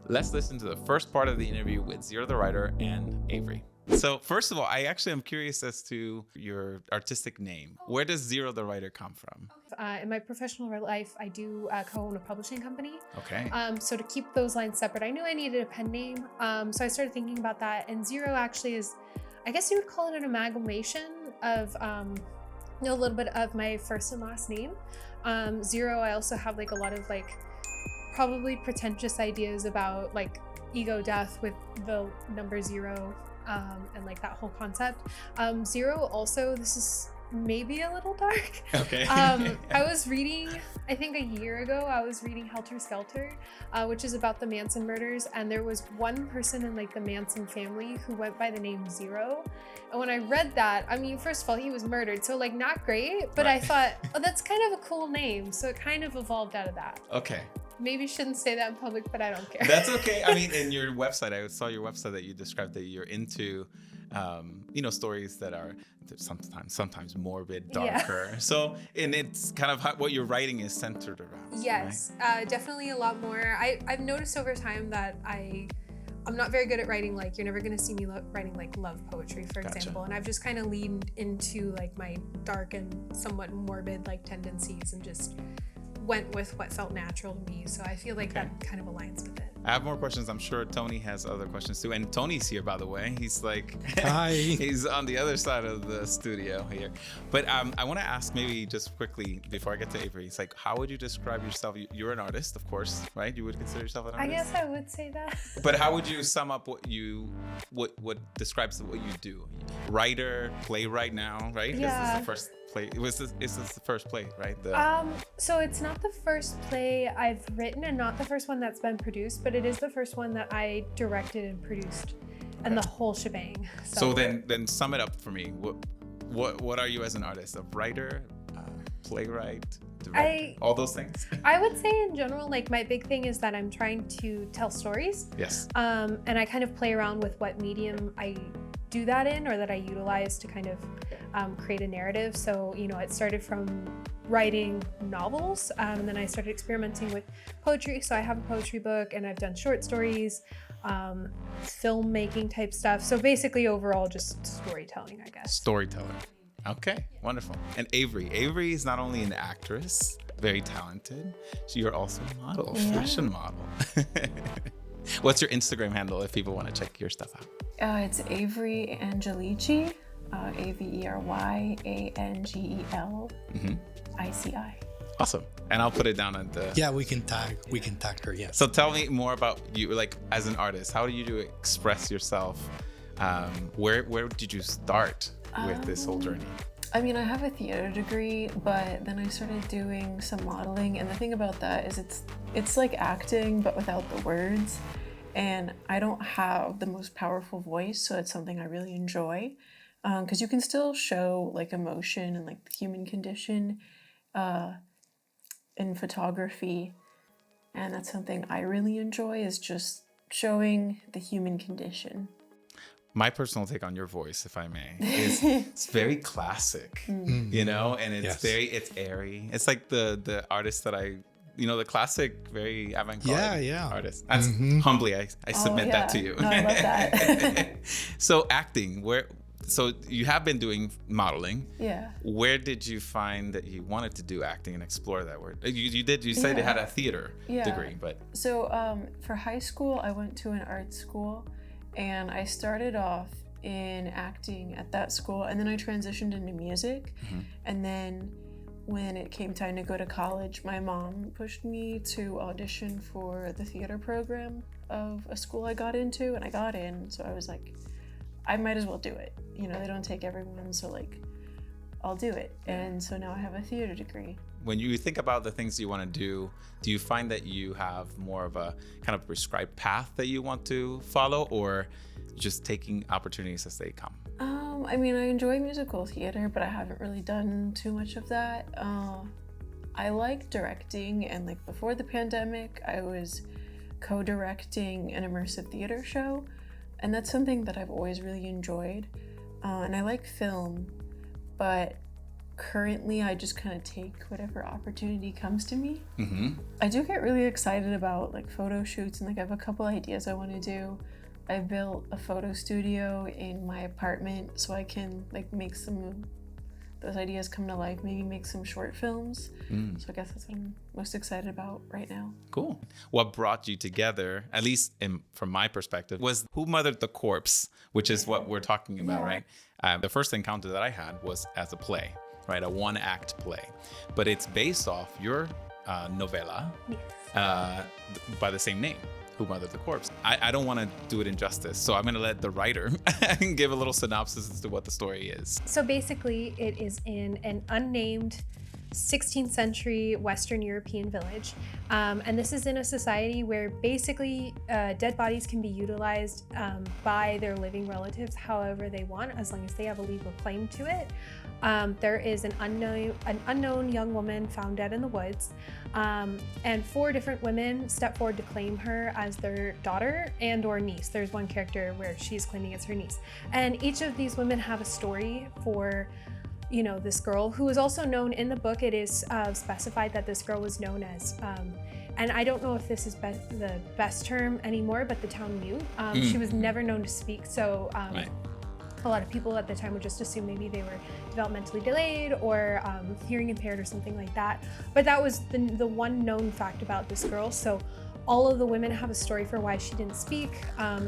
Let's listen to the first part of the interview with Zero the Writer and Avery. So first of all, I actually am curious as to your artistic name. Where does Zero the Writer come from? In my professional life, I do co-own a publishing company. Okay. So to keep those lines separate, I knew I needed a pen name. So I started thinking about that. And Zero actually is, I guess you would call it an amalgamation of a little bit of my first and last name. Zero, I also have like a lot of like probably pretentious ideas about like ego death with the number zero. And like that whole concept. Zero also, this is maybe a little dark. Okay. I was reading, I think a year ago, I was reading Helter Skelter, which is about the Manson murders. And there was one person in like the Manson family who went by the name Zero. And when I read that, I mean, first of all, he was murdered. So like not great, but Right. I thought, oh, that's kind of a cool name. So it kind of evolved out of that. Okay. Maybe shouldn't say that in public, but I don't care. That's okay. I mean, in your website, I saw your website that you described that you're into, stories that are sometimes morbid, darker. Yeah. So, and it's kind of what your writing is centered around. Yes, right? Definitely a lot more. I've noticed over time that I'm not very good at writing, like, you're never going to see me writing like love poetry, for example. And I've just kind of leaned into like my dark and somewhat morbid like tendencies and just went with what felt natural to me. So I feel like that kind of aligns with it. I have more questions. I'm sure Tony has other questions too. And Tony's here, by the way. He's like, hi. He's on the other side of the studio here. But I want to ask maybe just quickly before I get to Avery, it's like, how would you describe yourself? You're an artist, of course, right? You would consider yourself an artist? I guess I would say that. But how would you sum up what describes what you do? Writer, playwright now, right? Yeah. This is the first play. Is this the first play, right? So it's not the first play I've written and not the first one that's been produced, but it is the first one that I directed and produced and the whole shebang. So then sum it up for me. What are you as an artist? A writer, playwright, director, all those things? I would say in general, like my big thing is that I'm trying to tell stories. Yes. And I kind of play around with what medium I do that in or that I utilize to kind of create a narrative. So, it started from writing novels, and then I started experimenting with poetry. So I have a poetry book and I've done short stories, filmmaking type stuff. So basically overall just storytelling, I guess. Storyteller. Okay, wonderful. And Avery is not only an actress, very talented, you're also a model, fashion model. What's your Instagram handle if people want to check your stuff out? It's Avery Angelici, AVERYANGELICI. Awesome. And I'll put it down at the... Yeah, we can tag her, yes. So tell me more about you, like as an artist. How do you express yourself? Where did you start with this whole journey? I mean, I have a theater degree, but then I started doing some modeling. And the thing about that is it's like acting, but without the words. And I don't have the most powerful voice, so it's something I really enjoy. Because you can still show like emotion and like the human condition in photography. And that's something I really enjoy, is just showing the human condition. My personal take on your voice, if I may, is it's very classic, and it's it's airy. It's like the artist that the classic, very avant-garde artist. That's humbly, I submit that to you. No, I love that. So acting, so you have been doing modeling. Yeah. Where did you find that you wanted to do acting and explore that word? You said you had a theater degree, but. So for high school, I went to an art school. And I started off in acting at that school, and then I transitioned into music. And then when it came time to go to college, my mom pushed me to audition for the theater program of a school I got into, and I got in. So I was like, I might as well do it. They don't take everyone, so like, I'll do it. And so now I have a theater degree. When you think about the things you want to do you find that you have more of a kind of prescribed path that you want to follow, or just taking opportunities as they come? I mean, I enjoy musical theater, but I haven't really done too much of that. I like directing, and like before the pandemic, I was co-directing an immersive theater show, and that's something that I've always really enjoyed. And I like film, but currently I just kind of take whatever opportunity comes to me. Mm-hmm. I do get really excited about like photo shoots, and like I have a couple ideas I want to do. I built a photo studio in my apartment so I can like make some of those ideas come to life, maybe make some short films. So I guess that's what I'm most excited about right now. Cool. What brought you together, at least from my perspective, was Who Mothered the Corpse, which is what we're talking about, right? The first encounter that I had was as a play, right? A one-act play. But it's based off your novella by the same name, Who Mothered the Corpse. I don't want to do it injustice, so I'm going to let the writer give a little synopsis as to what the story is. So basically, it is in an unnamed 16th century Western European village. And this is in a society where basically dead bodies can be utilized by their living relatives however they want, as long as they have a legal claim to it. There is an unknown young woman found dead in the woods, and 4 different women step forward to claim her as their daughter and or niece. There's one character where she's claiming it's her niece. And each of these women have a story for this girl who is also known in the book. It is specified that this girl was known as, and I don't know if this is the best term anymore, but the town mute. She was never known to speak, so Right. a lot of people at the time would just assume maybe they were developmentally delayed or hearing impaired or something like that. But that was the one known fact about this girl. So all of the women have a story for why she didn't speak,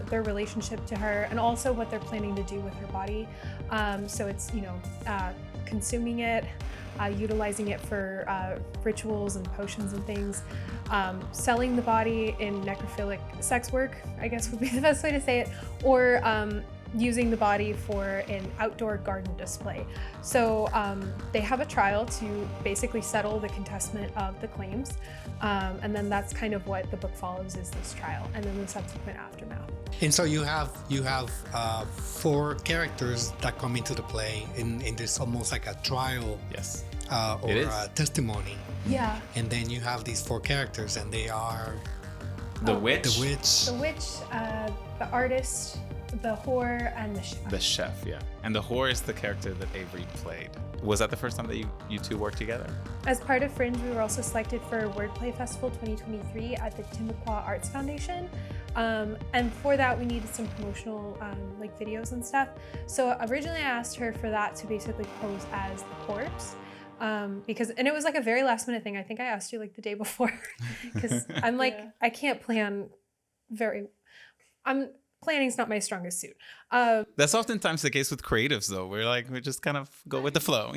their relationship to her, and also what they're planning to do with her body. So it's, consuming it, utilizing it for rituals and potions and things, selling the body in necrophilic sex work, I guess would be the best way to say it, or using the body for an outdoor garden display. So they have a trial to basically settle the contestment of the claims. And then that's kind of what the book follows, is this trial and then the subsequent aftermath. And so you have 4 characters that come into the play in this almost like a trial. Yes. Or a testimony. Yeah. And then you have these 4 characters, and they are The witch. the witch. The witch, the artist, the whore, and the chef. The chef, yeah. And the whore is the character that Avery played. Was that the first time that you two worked together? As part of Fringe, we were also selected for Wordplay Festival 2023 at the Timucua Arts Foundation. And for that, we needed some promotional videos and stuff. So originally I asked her for that to basically pose as the corpse. And it was like a very last minute thing. I think I asked you like the day before because I'm like, I can't plan planning's not my strongest suit. That's oftentimes the case with creatives though. We just kind of go with the flow,